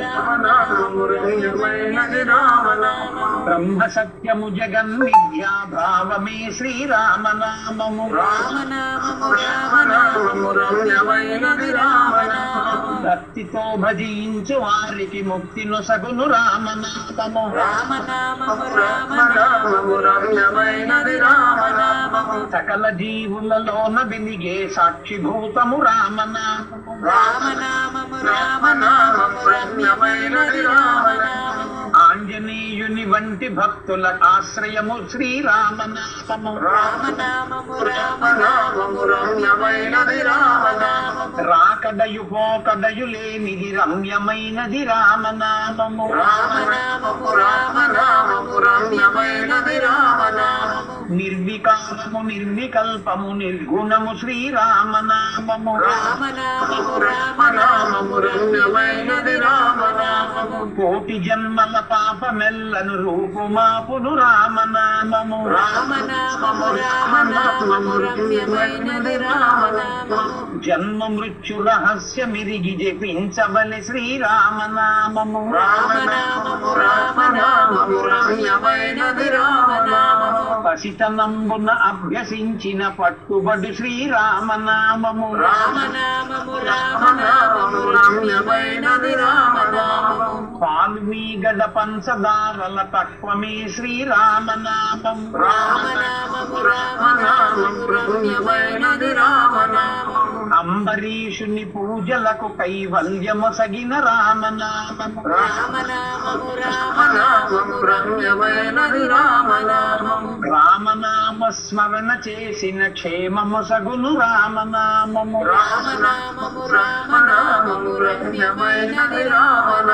రామనామము రమ్యమైనది రామనామము. బ్రహ్మ సత్యము జగన్ మిథ్యా భావమే శ్రీరామనామము. రామనామము రామనామము రమ్యమైనది రామనామము. భక్తితో భజించు వారికి ముక్తి నొసగును రామనామము. రామనామము రామనామము రమ్యమైనది రామనామము. సకల జీవులలోన వెలిగే సాక్షిభూతము రామనామము. రామనామము రామనామము రమ్యమైనది రామనామము. ఆంజనేయుని వంటి భక్తుల ఆశ్రయము శ్రీరామనామము. రామనామము రామనామము రమ్యమైనది రామనామము. రాకడయు పోకడయు లేనిది రమ్యమైనది రామనామము. రామనామము రామనామము రమ్యమైనది రామనామము. నిర్వికారము నిర్వికల్పము నిర్గుణము శ్రీరామనామము. రామనామము రామనామము రమ్యమైనది రామనామము. కోటి జన్మల పాపమెల్లను రూపుమాపును రామనామము. రామనామము రామనామము రమ్యమైనది రామనామము. జన్మ మృత్యు రహస్యమిరిగి జపించవలె శ్రీరామనామము. రామనామము రామనామము రమ్యమైనది రామనామము. పసితనంబున అభ్యసించిన పట్టుబడి శ్రీరామనామము. రామనామము రామనామము రమ్యమైనది రామనామము. పాలు మీగడ పంచదారల తత్వమే శ్రీరామనామము. రామనామము రామనామము రమ్యమైనది రామనామము. అంబరీషుని పూజలకు కైవల్యమొసగిన రామనామము. రామనామము రామనామము రమ్యమైనది రామనామము. రామనామ స్మరణ చేసిన క్షేమమొసగును రామనామము. రామనామము రామనామము రమ్యమైనది రామనామము.